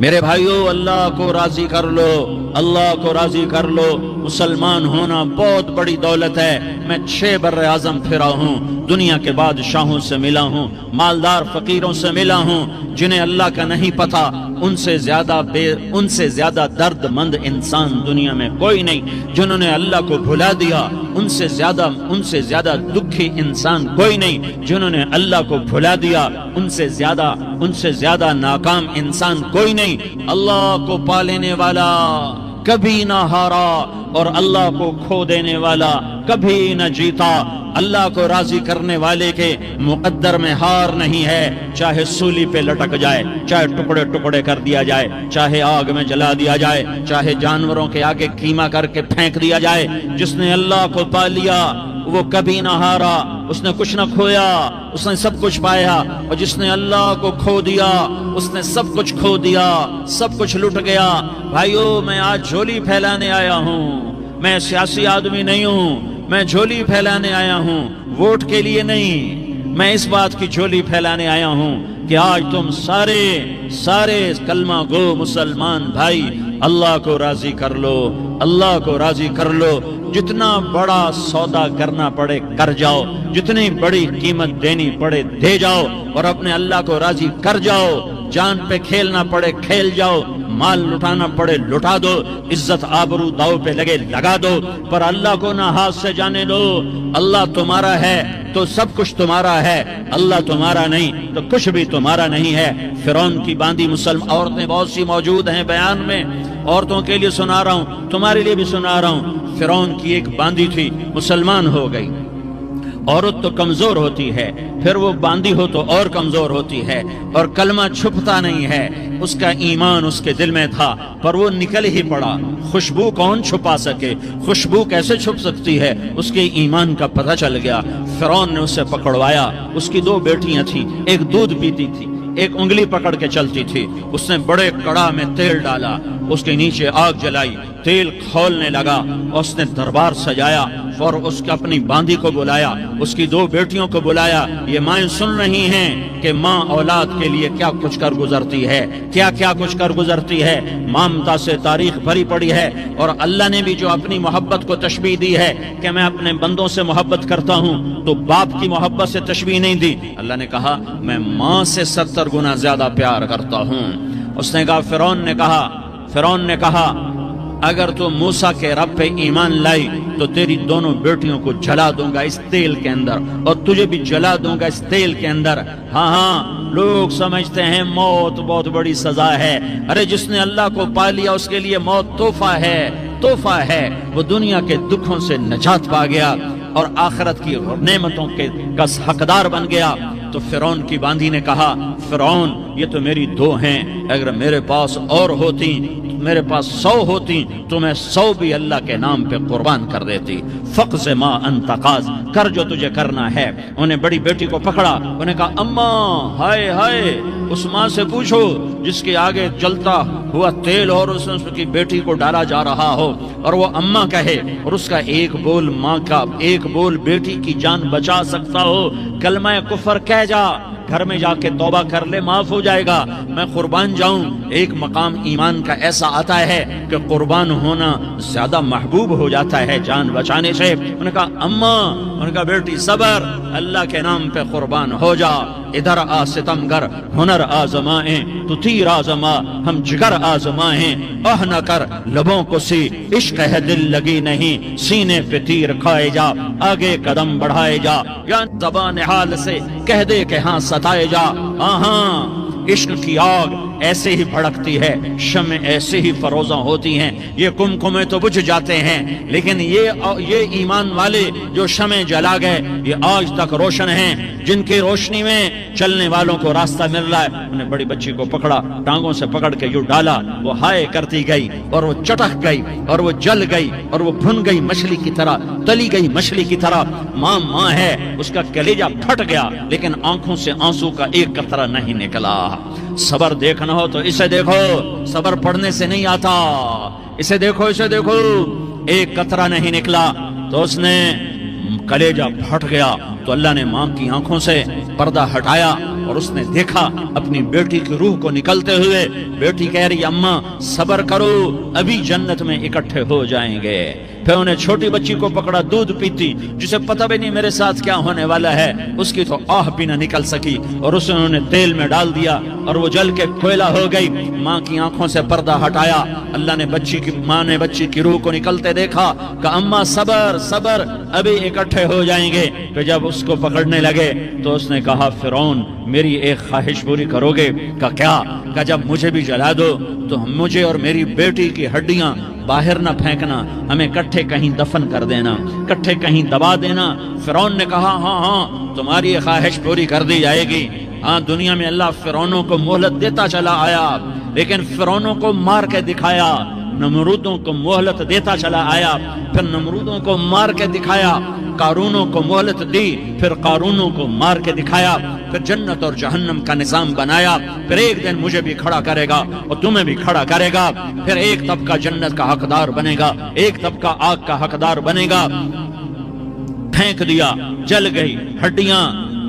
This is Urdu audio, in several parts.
میرے بھائیو، اللہ کو راضی کر لو، اللہ کو راضی کر لو۔ مسلمان ہونا بہت بڑی دولت ہے۔ میں 6 بر اعظم پھرا ہوں، دنیا کے بادشاہوں سے ملا ہوں، مالدار فقیروں سے ملا ہوں، جنہیں اللہ کا نہیں پتا، ان سے زیادہ درد مند انسان دنیا میں کوئی نہیں۔ جنہوں نے اللہ کو بھلا دیا، ان سے زیادہ دکھی انسان کوئی نہیں۔ جنہوں نے اللہ کو بھلا دیا، ان سے زیادہ ناکام انسان کوئی نہیں۔ اللہ کو پا لینے والا کبھی نہ ہارا، اور اللہ کو کھو دینے والا کبھی نہ جیتا۔ اللہ کو راضی کرنے والے کے مقدر میں ہار نہیں ہے، چاہے سولی پہ لٹک جائے، چاہے ٹکڑے ٹکڑے کر دیا جائے، چاہے آگ میں جلا دیا جائے، چاہے جانوروں کے آگے قیمہ کر کے پھینک دیا جائے۔ جس نے اللہ کو پا لیا وہ کبھی نہ ہارا، اس نے کچھ نہ کھویا، اس نے سب کچھ پایا۔ اور جس نے اللہ کو کھو دیا، اس نے سب کچھ کھو دیا، سب کچھ لٹ گیا۔ بھائیو، میں آج جھولی پھیلانے آیا ہوں، میں سیاسی آدمی نہیں ہوں، میں جھولی پھیلانے آیا ہوں، ووٹ کے لیے نہیں۔ میں اس بات کی جھولی پھیلانے آیا ہوں کہ آج تم سارے کلمہ گو مسلمان بھائی اللہ کو راضی کر لو، اللہ کو راضی کر لو۔ جتنا بڑا سودا کرنا پڑے کر جاؤ، جتنی بڑی قیمت دینی پڑے دے جاؤ، اور اپنے اللہ کو راضی کر جاؤ۔ جان پہ کھیلنا پڑے کھیل جاؤ، مال لٹانا پڑے لٹا دو، عزت آبرو داؤ پہ لگے لگا دو، پر اللہ کو نہ ہاتھ سے جانے دو۔ اللہ تمہارا ہے تو سب کچھ تمہارا ہے، اللہ تمہارا نہیں تو کچھ بھی تمہارا نہیں ہے۔ فرعون کی باندھی مسلم عورتیں بہت سی موجود ہیں بیان میں، عورتوں کے لیے سنا رہا ہوں، تمہارے لیے بھی سنا رہا ہوں۔ فرعون کی ایک باندھی تھی، مسلمان ہو گئی۔ عورت تو کمزور ہوتی ہے، پھر وہ باندھی ہو تو اور کمزور ہوتی ہے، اور کلمہ چھپتا نہیں ہے۔ اس کا ایمان اس کے دل میں تھا، پر وہ نکل ہی پڑا۔ خوشبو کون چھپا سکے؟ خوشبو کیسے چھپ سکتی ہے؟ اس کے ایمان کا پتہ چل گیا۔ فرعون نے اسے پکڑوایا۔ اس کی 2 بیٹیاں تھیں، ایک دودھ پیتی تھی، ایک انگلی پکڑ کے چلتی تھی۔ اس نے بڑے کڑا میں تیل ڈالا، اس کے نیچے آگ جلائی، تیل کھولنے لگا، اس نے دربار سجایا، اور اس کے اپنی باندھی کو بلایا، اس کی 2 بیٹیوں کو بلایا۔ یہ مائیں سن رہی ہیں کہ ماں اولاد کے لیے کیا کچھ کر گزرتی ہے، کیا کچھ کر گزرتی ہے۔ مامتا سے تاریخ بھری پڑی ہے، اور اللہ نے بھی جو اپنی محبت کو تشبیہ دی ہے کہ میں اپنے بندوں سے محبت کرتا ہوں، تو باپ کی محبت سے تشبیہ نہیں دی۔ اللہ نے کہا میں ماں سے 70 گنا زیادہ پیار کرتا ہوں۔ اس نے کہا فرعون نے کہا اگر تو موسیٰ کے رب پہ ایمان لائی تو تیری دونوں بیٹیوں کو جلا دوں گا اس تیل کے اندر، اور تجھے بھی جلا دوں گا اس تیل کے اندر۔ ہاں لوگ سمجھتے ہیں موت بہت بڑی سزا ہے۔ ارے جس نے اللہ کو پا لیا اس کے لیے موت تحفہ ہے۔ وہ دنیا کے دکھوں سے نجات پا گیا اور آخرت کی نعمتوں کا حقدار بن گیا۔ تو فرعون کی باندھی نے کہا فرعون یہ تو میری 2 ہیں، اگر میرے پاس اور ہوتی، میرے پاس 100 ہوتی تو میں 100 بھی اللہ کے نام پہ قربان کر دیتی۔ فقض ما انت قاض، کر جو تجھے کرنا ہے۔ انہیں بڑی بیٹی کو پکڑا، انہیں کہا اماں ہائے اس ماں سے پوچھو جس کے آگے جلتا ہوا تیل اور اس کی بیٹی کو ڈالا جا رہا ہو، اور وہ اماں کہے، اور اس کا ایک بول ماں کا، ایک بول بیٹی کی جان بچا سکتا ہو، کلمہ کفر کہہ جا، گھر میں جا کے توبہ کر لے، معاف ہو جائے گا، میں قربان جاؤں۔ ایک مقام ایمان کا ایسا آتا ہے کہ قربان ہونا زیادہ محبوب ہو جاتا ہے جان بچانے سے۔ انہوں نے کہا اماں، انہوں نے کہا بیٹی صبر، اللہ کے نام پہ قربان ہو جا۔ ادھر آ ستمگر ہنر آزمائیں، تو تیر آزما ہم جگر آزمائیں، آہ نہ کر لبوں کو سی عشق ہے دل لگی نہیں، سینے پہ تیر کھائے جا، آگے قدم بڑھائے جا، یا زبان حال سے کہہ دے کہ ہاں ستائے جا۔ ہاں عشق کی آگ ایسے ہی بھڑکتی ہے، شمع ایسے ہی فروزاں ہوتی ہیں، یہ کمکمے تو بجھ جاتے ہیں، لیکن یہ ایمان والے جو شمع جلا گئے یہ آج تک روشن ہیں، جن کی روشنی میں چلنے والوں کو راستہ مل رہا ہے۔ انہیں بڑی بچی کو پکڑا، ٹانگوں سے پکڑ کے یوں ڈالا، وہ ہائے کرتی گئی اور وہ چٹک گئی اور وہ جل گئی اور وہ بھن گئی مچھلی کی طرح، تلی گئی مچھلی کی طرح۔ ماں ہے، اس کا کلیجہ پھٹ گیا، لیکن آنکھوں سے آنسو کا ایک قطرہ نہیں نکلا۔ صبر دیکھنا ہو تو اسے دیکھو، صبر پڑھنے سے نہیں آتا، اسے دیکھو ایک قطرہ نہیں نکلا تو اس نے کلیجہ پھٹ گیا۔ تو اللہ نے ماں کی آنکھوں سے پردہ ہٹایا اور اس نے دیکھا اپنی بیٹی کی روح کو نکلتے ہوئے. بیٹی کہہ رہی اماں صبر کرو ابھی جنت میں اکٹھے ہو جائیں گے. پھر انہیں چھوٹی بچی کو پکڑا دودھ پیتی جسے پتہ بھی نہیں میرے ساتھ کیا ہونے والا ہے. اس کی تو آہ بھی نہ نکل سکی اور اسے انہوں نے تیل میں ڈال دیا اور وہ جل کے کوئلہ ہو گئی. ماں کی آنکھوں سے پردہ ہٹایا. اللہ نے ماں نے بچی کی روح کو نکلتے دیکھا کہ اماں صبر صبر ابھی اکٹھے ہو جائیں گے. پھر جب اس کو پکڑنے لگے تو اس نے کہا فرعون میری ایک خواہش پوری کرو گے؟ کہ کیا؟ کہ جب مجھے بھی جلا دو تو مجھے اور میری بیٹی کی ہڈیاں باہر نہ پھینکنا, ہمیں کٹھے کہیں دفن کر دینا, کٹھے کہیں دبا دینا. فرعون نے کہا ہاں تمہاری خواہش پوری کر دی جائے گی. ہاں دنیا میں اللہ فرعونوں کو مہلت دیتا چلا آیا لیکن فرعونوں کو مار کے دکھایا. نمرودوں کو مہلت دیتا چلا آیا پھر نمرودوں کو مار کے دکھایا. قارونوں کو مہلت دی پھر قارونوں کو مار کے دکھایا. پھر جنت اور جہنم کا نظام بنایا. پھر ایک دن مجھے بھی کھڑا کرے گا اور تمہیں بھی کھڑا کرے گا. پھر ایک طبقہ جنت کا حقدار بنے گا, ایک طبقہ آگ کا حقدار بنے گا. پھینک دیا, جل گئی,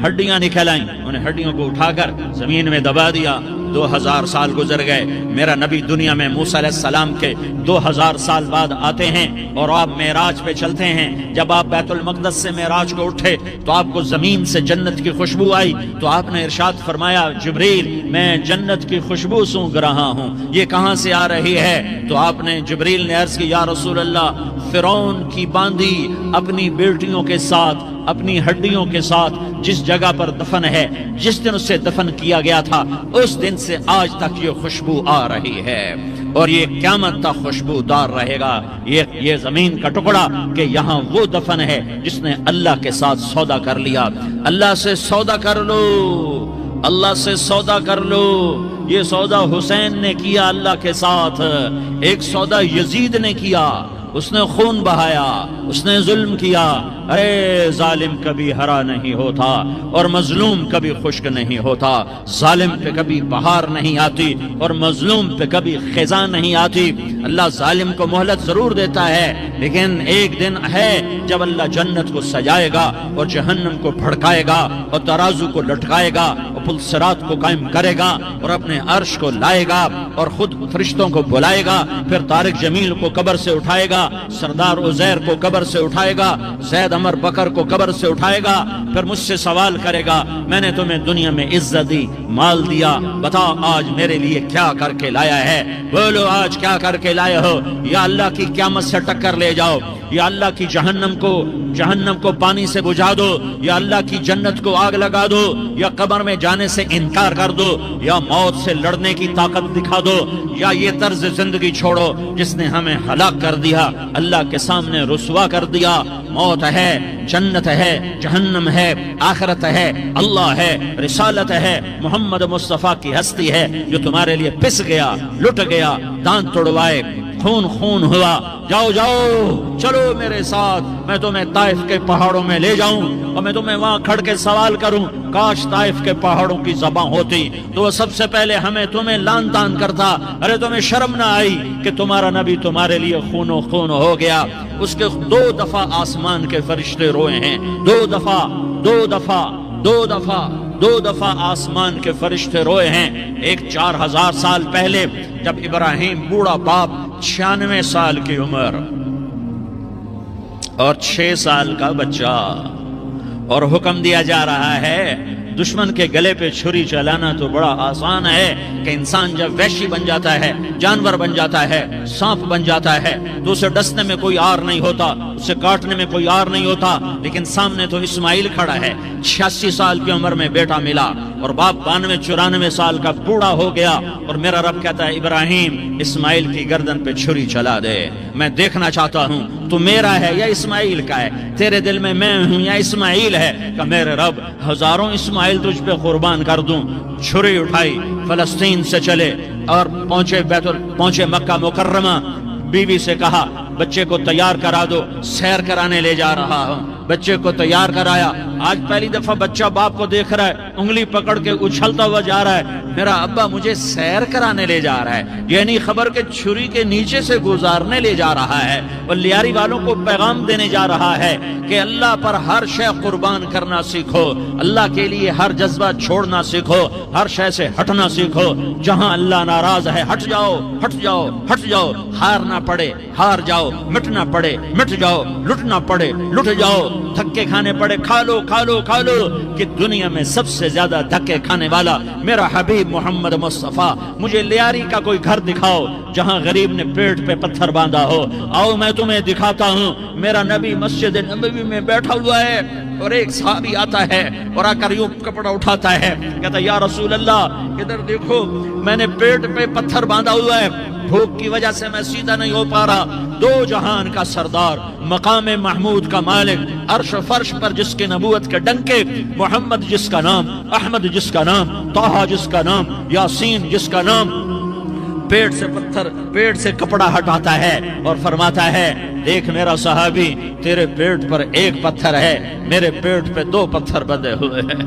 ہڈیاں نکل آئیں. انہیں ہڈیوں کو اٹھا کر زمین میں دبا دیا. 2000 سال گزر گئے. میرا نبی دنیا میں موسیٰ علیہ السلام کے 2000 سال بعد آتے ہیں اور آپ معراج پہ چلتے ہیں. جب آپ بیت المقدس سے معراج کو اٹھے تو آپ کو زمین سے جنت کی خوشبو آئی تو آپ نے ارشاد فرمایا جبریل میں جنت کی خوشبو سونگھ رہا ہوں, یہ کہاں سے آ رہی ہے؟ تو آپ نے جبریل نے عرض کی یا رسول اللہ فرعون کی باندھی اپنی بیٹیوں کے ساتھ اپنی ہڈیوں کے ساتھ جس جگہ پر دفن ہے, جس دن اسے دفن کیا گیا تھا اس دن سے آج تک یہ خوشبو آ رہی ہے اور یہ قیامت تک خوشبو دار رہے گا. یہ زمین کا ٹکڑا کہ یہاں وہ دفن ہے جس نے اللہ کے ساتھ سودا کر لیا. اللہ سے سودا کر لو, اللہ سے سودا کر لو. یہ سودا حسین نے کیا اللہ کے ساتھ. ایک سودا یزید نے کیا, اس نے خون بہایا, اس نے ظلم کیا. ارے ظالم کبھی ہرا نہیں ہوتا اور مظلوم کبھی خشک نہیں ہوتا. ظالم پہ کبھی بہار نہیں آتی اور مظلوم پہ کبھی خزاں نہیں آتی. اللہ ظالم کو مہلت ضرور دیتا ہے لیکن ایک دن ہے جب اللہ جنت کو سجائے گا اور جہنم کو بھڑکائے گا اور ترازو کو لٹکائے گا اور پل صراط کو قائم کرے گا اور اپنے عرش کو لائے گا اور خود فرشتوں کو بلائے گا. پھر طارق جمیل کو قبر سے اٹھائے گا, سردار عزیر کو قبر سے اٹھائے گا, زید عمر بکر کو قبر سے اٹھائے گا. پھر مجھ سے سوال کرے گا میں نے تمہیں دنیا میں عزت دی, مال دیا, بتا آج میرے لیے کیا کر کے لایا ہے؟ بولو آج کیا کر کے لائے ہو؟ یا اللہ کی قیامت سے ٹکر لے جاؤ, یا اللہ کی جہنم کو پانی سے بجھا دو, یا اللہ کی جنت کو آگ لگا دو, یا قبر میں جانے سے انکار کر دو, یا موت سے لڑنے کی طاقت دکھا دو, یا یہ طرز زندگی چھوڑو جس نے ہمیں ہلاک کر دیا, اللہ کے سامنے رسوا کر دیا. موت ہے, جنت ہے, جہنم ہے, آخرت ہے, اللہ ہے, رسالت ہے, محمد مصطفیٰ کی ہستی ہے جو تمہارے لیے پس گیا, لٹ گیا, دانت توڑوائے, خون ہوا. جاؤ چلو میرے ساتھ, میں تمہیں طائف کے پہاڑوں میں لے جاؤں اور میں تمہیں وہاں کھڑ کے سوال کروں. کاش طائف کے پہاڑوں کی زبان ہوتی تو وہ سب سے پہلے تمہیں لان تان کرتا. ارے تمہیں شرم نہ آئی کہ تمہارا نبی تمہارے لیے خون ہو گیا. اس کے 2 دفعہ آسمان کے فرشتے روئے ہیں, 2 دفعہ آسمان کے فرشتے روئے ہیں. ایک 4000 سال پہلے جب ابراہیم بوڑھا باپ 96 سال کی عمر اور 6 سال کا بچہ, اور حکم دیا جا رہا ہے دشمن کے گلے پہ چھری چلانا تو بڑا آسان ہے کہ انسان جب وحشی بن جاتا ہے, جانور بن جاتا ہے, سانپ بن جاتا ہے تو اسے ڈسنے میں کوئی آر نہیں ہوتا, اسے کاٹنے میں کوئی آر نہیں ہوتا. لیکن سامنے تو اسماعیل کھڑا ہے, 86 سال کی عمر میں بیٹا ملا اور باپ 92-94 سال کا بوڑھا ہو گیا. اور میرا رب کہتا ہے ابراہیم اسماعیل کی گردن پہ چھری چلا دے, میں دیکھنا چاہتا ہوں تو میرا ہے یا اسماعیل کا ہے, تیرے دل میں میں ہوں یا اسماعیل ہے. کہ میرے رب ہزاروں اسماعیل تجھ پہ قربان کر دوں. چھری اٹھائی, فلسطین سے چلے اور پہنچے مکہ مکرمہ. بیوی سے کہا بچے کو تیار کرا دو، سیر کرانے لے جا رہا ہوں۔ بچے کو تیار کرایا، آج پہلی دفعہ بچہ باپ کو دیکھ رہا ہے، انگلی پکڑ کے اچھلتا ہوا جا رہا ہے، میرا ابا مجھے سیر کرانے لے جا رہا ہے، یعنی خبر کے چھری کے نیچے سے گزارنے لے جا رہا ہے، اور لیاری والوں کو پیغام دینے جا رہا ہے کہ اللہ پر ہر شے قربان کرنا سیکھو، اللہ کے لیے ہر جذبہ چھوڑنا سیکھو، ہر شے سے ہٹنا سیکھو، جہاں اللہ ناراض ہے ہٹ جاؤ، ہٹ جاؤ، ہٹ جاؤ، ہار نہ پڑے ہار جاؤ، مٹنا پڑے مٹ جاؤ، لٹنا پڑے لٹ جاؤ، دھکے کھانے پڑے کھا لو کھا لو کھا لو، کہ دنیا میں سب سے زیادہ دھکے کھانے والا میرا حبیب محمد مصطفیٰ، مجھے لیاری کا کوئی گھر دکھاؤ جہاں غریب نے پیٹ پہ پتھر باندھا ہو، آؤ میں تمہیں دکھاتا ہوں، میرا نبی مسجد نبوی میں بیٹھا ہوا ہے، اور ایک صحابی آتا ہے اور آ کر یوں کپڑا اٹھاتا ہے، کہتا ہے یا رسول اللہ ادھر دیکھو، میں نے پیٹ پہ پتھر باندھا ہوا ہے، بھوک کی وجہ سے میں سیدھا نہیں ہو پا رہا، دو جہان کا سردار، مقام محمود کا مالک، عرش فرش پر جس کے نبوت کے ڈنکے، محمد جس کا نام، احمد جس کا نام، طہ جس کا نام، یاسین جس کا نام، پیٹ سے پتھر، پیٹ سے کپڑا ہٹاتا ہے اور فرماتا ہے دیکھ میرا صحابی، تیرے پیٹ پر ایک پتھر ہے، میرے پیٹ پہ دو پتھر بندھے ہوئے ہیں،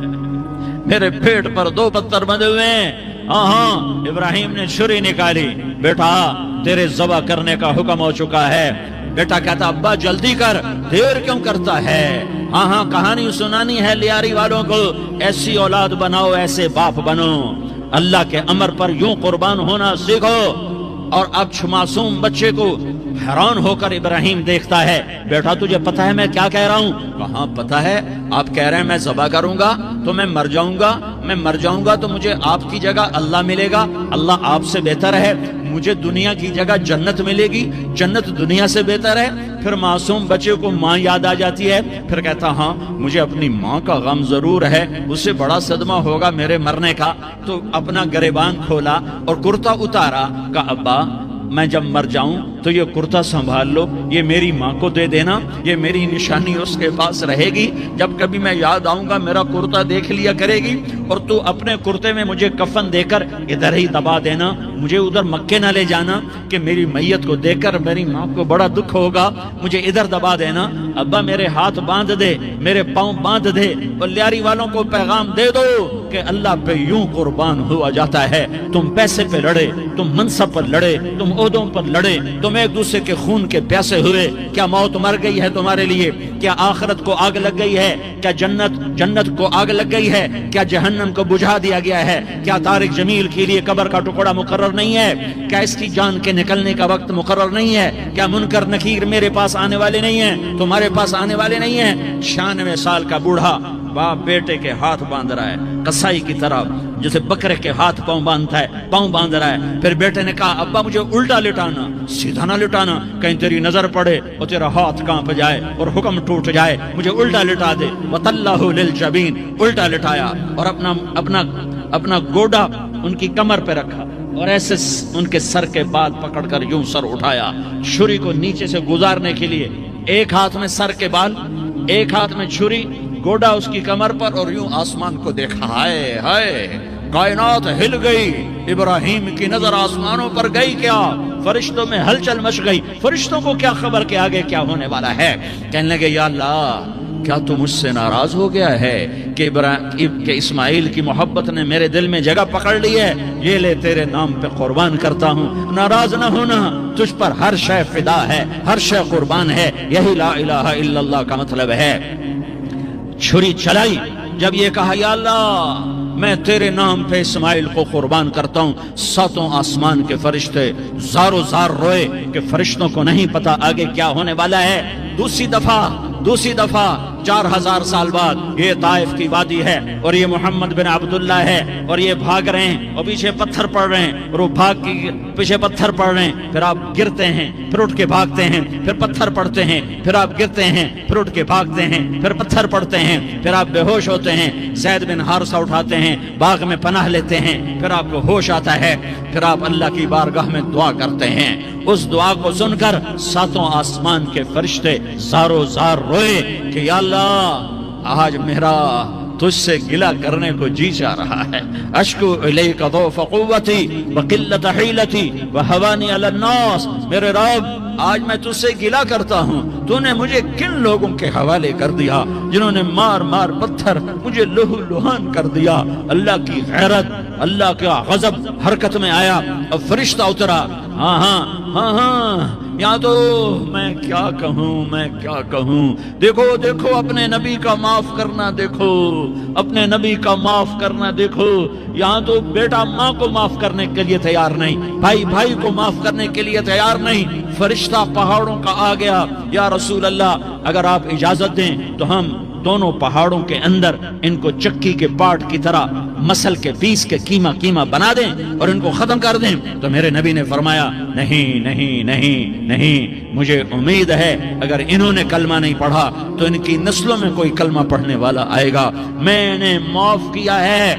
میرے پیٹ پر دو پتھر بندھے ہوئے ہیں۔ ہاں ابراہیم نے چھری نکالی، بیٹا تیرے ذبح کرنے کا حکم ہو چکا ہے۔ بیٹا کہتا ابا جلدی کر، دیر کیوں کرتا ہے؟ ہاں کہانی سنانی ہے لیاری والوں کو، ایسی اولاد بناؤ، ایسے باپ بنو، اللہ کے امر پر یوں قربان ہونا سیکھو۔ اور اب معصوم بچے کو حیران ہو کر ابراہیم دیکھتا ہے، بیٹا تجھے پتہ ہے میں کیا کہہ رہا ہوں؟ کہاں پتہ ہے، آپ کہہ رہے ہیں میں ذبح کروں گا تو میں مر جاؤں گا، میں مر جاؤں گا تو مجھے آپ کی جگہ اللہ ملے گا، اللہ آپ سے بہتر ہے، مجھے دنیا کی جگہ جنت ملے گی، جنت دنیا سے بہتر ہے۔ پھر معصوم بچے کو ماں یاد آ جاتی ہے، پھر کہتا ہاں مجھے اپنی ماں کا غم ضرور ہے، اسے بڑا صدمہ ہوگا میرے مرنے کا، تو اپنا گریبان کھولا اور کرتا اتارا، کہا ابا میں جب مر جاؤں تو یہ کرتا سنبھال لو، یہ میری ماں کو دے دینا، یہ میری نشانی اس کے پاس رہے گی، جب کبھی میں یاد آؤں گا میرا کرتا دیکھ لیا کرے گی، اور تو اپنے کرتے میں مجھے کفن دے کر ادھر ہی دبا دینا، مجھے ادھر مکے نہ لے جانا کہ میری میت کو دیکھ کر میری ماں کو بڑا دکھ ہوگا، مجھے ادھر دبا دینا۔ ابا میرے ہاتھ باندھ دے، میرے پاؤں باندھ دے، اور لیاری والوں کو پیغام دے دو کہ اللہ پہ یوں قربان ہوا جاتا ہے۔ تم پیسے پہ لڑے، تم منصب پر لڑے، تم عہدوں پر لڑے، تم ایک دوسرے کے خون کے پیاسے ہوئے، کیا موت مر گئی ہے تمہارے لیے؟ کیا آخرت کو آگ لگ گئی ہے؟ کیا جنت کو آگ لگ گئی ہے؟ کیا جہنم کو بجھا دیا گیا ہے؟ کیا طارق جمیل کے لیے قبر کا ٹکڑا مقرر نہیں ہے؟ کیا اس کی جان کے نکلنے کا وقت مقرر نہیں ہے؟ کیا منکر نکیر میرے پاس آنے والے نہیں ہیں، تمہارے پاس آنے والے نہیں ہیں؟ 96 سال کا بوڑھا باپ بیٹے کے ہاتھ باندھ رہا ہے قصائی کی طرح، جیسے بکرے کے ہاتھ پاؤں باندھتا ہے، پاؤں باندھ رہا ہے۔ پھر بیٹے نے کہا ابا مجھے الٹا لٹانا، سیدھا نہ لٹانا، کہیں تیری نظر پڑے اور تیرا ہاتھ کانپ جائے اور حکم ٹوٹ جائے، مجھے الٹا لٹا دے۔ وَطَلَّهُ لِلْجَبِينِ، الٹا لٹایا اور اپنا گوڈا ان کی کمر پہ رکھا، اور ایسے ان کے سر کے بال پکڑ کر یوں سر اٹھایا، چھری کو نیچے سے گزارنے کے لیے، ایک ہاتھ میں سر کے بال، ایک ہاتھ میں چھری، گوڈا اس کی کمر پر، اور یوں آسمان کو دیکھا، ہائے ہائے کائنات ہل گئی، ابراہیم کی نظر آسمانوں پر گئی، کیا فرشتوں میں ہلچل مچ گئی، فرشتوں کو کیا خبر کہ آگے کیا ہونے والا ہے؟ کہنے لگے یا اللہ کیا تو مجھ سے ناراض ہو گیا ہے کہ اسماعیل کی محبت نے میرے دل میں جگہ پکڑ لی ہے؟ یہ لے تیرے نام پہ قربان کرتا ہوں، ناراض نہ ہونا، تجھ پر ہر شے فدا ہے، ہر شے قربان ہے، یہی لا الہ الا اللہ کا مطلب ہے۔ چھری چلائی، جب یہ کہا یا اللہ میں تیرے نام پہ اسماعیل کو قربان کرتا ہوں، ساتوں آسمان کے فرشتے زارو زار روئے کہ فرشتوں کو نہیں پتا آگے کیا ہونے والا ہے۔ دوسری دفعہ 4000 سال بعد یہ طائف کی وادی ہے، اور یہ محمد بن عبداللہ ہے، اور یہ بھاگ رہے ہیں اور پیچھے پتھر پڑ رہے ہیں، اور وہ بھاگ کے پیچھے پتھر پڑ رہے ہیں، پھر آپ گرتے ہیں، پھر اٹھ کے بھاگتے ہیں، پھر پتھر پڑتے ہیں، پھر آپ گرتے ہیں، پھر اٹھ کے بھاگتے ہیں، پھر پتھر پڑتے ہیں، پھر آپ بے ہوش ہوتے ہیں، زید بن حارثہ اٹھاتے ہیں، باغ میں پناہ لیتے ہیں، پھر آپ کو ہوش آتا ہے، پھر آپ اللہ کی بارگاہ میں دعا کرتے ہیں۔ اس دعا کو سن کر ساتوں آسمان کے فرشتے زارو زار روئے کہ یا اللہ آج میرا تجھ سے گلہ کرنے کو جی چاہ رہا ہے، اشکو الیک ضعف قوتی وقلت حیلتی وہوانی علی الناس، میرے رب آج میں تجھ سے گلہ کرتا ہوں، تو نے مجھے کن لوگوں کے حوالے کر دیا جنہوں نے مار مار پتھر مجھے لہو لہان کر دیا۔ اللہ کی غیرت، اللہ کا غضب حرکت میں آیا اور فرشتہ اترا۔ ہاں ہاں ہاں ہاں، یا تو میں کیا کہوں، دیکھو دیکھو اپنے نبی کا معاف کرنا، دیکھو اپنے نبی کا معاف کرنا، دیکھو یہاں تو بیٹا ماں کو معاف کرنے کے لیے تیار نہیں، بھائی کو معاف کرنے کے لیے تیار نہیں۔ فرشتہ پہاڑوں کا آ گیا، یا رسول اللہ اگر آپ اجازت دیں تو ہم دونوں پہاڑوں کے اندر ان کو چکی کے پاٹ کی طرح مسل کے پیس کے کیما بنا دیں اور ان کو ختم کر دیں۔ تو میرے نبی نے فرمایا نہیں نہیں نہیں نہیں، مجھے امید ہے اگر انہوں نے کلمہ نہیں پڑھا تو ان کی نسلوں میں کوئی کلمہ پڑھنے والا آئے گا۔ میں نے معاف کیا ہے،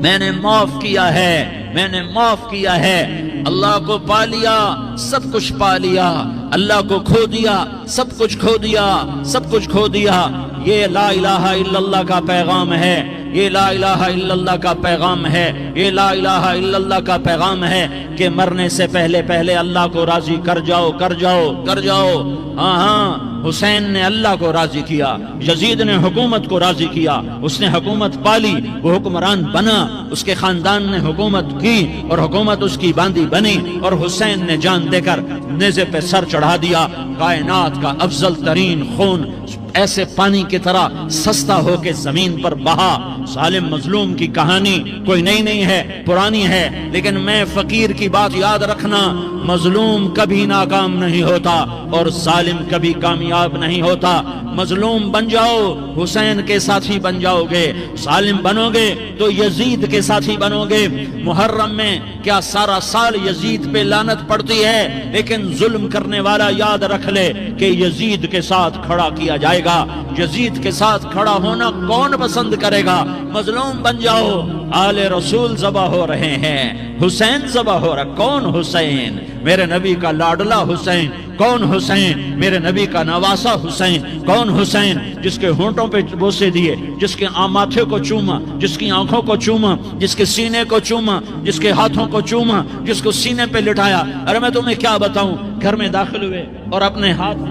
میں نے معاف کیا ہے، میں نے معاف کیا ہے۔ اللہ کو پا لیا، سب کچھ پا لیا، اللہ کو کھو دیا، سب کچھ کھو دیا، سب کچھ کھو دیا۔ یہ لا الہ الا اللہ کا پیغام ہے، یہ لا الہ الا اللہ کا پیغام ہے، یہ لا الہ الا اللہ کا پیغام ہے کہ مرنے سے پہلے اللہ کو راضی کر جاؤ، کر جاؤ، کر جاؤ۔ ہاں ہاں، حسین نے اللہ کو راضی کیا، یزید نے حکومت کو راضی کیا، اس نے حکومت پالی، وہ حکمران بنا، اس کے خاندان نے حکومت کی اور حکومت اس کی باندھی بنی، اور حسین نے جان دے کر نیزے پہ سر چڑھا دیا۔ کائنات کا افضل ترین خون ایسے پانی کی طرح سستا ہو کے زمین پر بہا۔ ظالم مظلوم کی کہانی کوئی نئی نہیں ہے، پرانی ہے، لیکن میں فقیر کی بات یاد رکھنا، مظلوم کبھی ناکام نہیں ہوتا اور ظالم کبھی کامیاب نہیں ہوتا۔ مظلوم بن جاؤ حسین کے ساتھی بن جاؤ گے، ظالم بنو گے تو یزید کے ساتھی بنو گے۔ محرم میں کیا سارا سال یزید پہ لعنت پڑتی ہے، لیکن ظلم کرنے والا یاد رکھ لے کہ یزید کے ساتھ کھڑا کیا جائے گا۔ یزید کے ساتھ کھڑا ہونا کون پسند کرے گا؟ مظلوم بن جاؤ۔ آل رسول ذبح ہو رہے ہیں، حسین ذبح ہو رہا۔ کون حسین؟ میرے نبی کا لاڈلا حسین۔ کون حسین؟ میرے نبی کا نواسا حسین۔ کون حسین؟ جس کے ہونٹوں پہ بوسے دیے، جس کے ماتھے کو چوما، جس کی آنکھوں کو چوما، جس کے سینے کو چوما، جس کے ہاتھوں کو چوما، جس کو سینے پہ لٹایا۔ ارے میں تمہیں کیا بتاؤں، گھر میں داخل ہوئے اور اپنے ہاتھ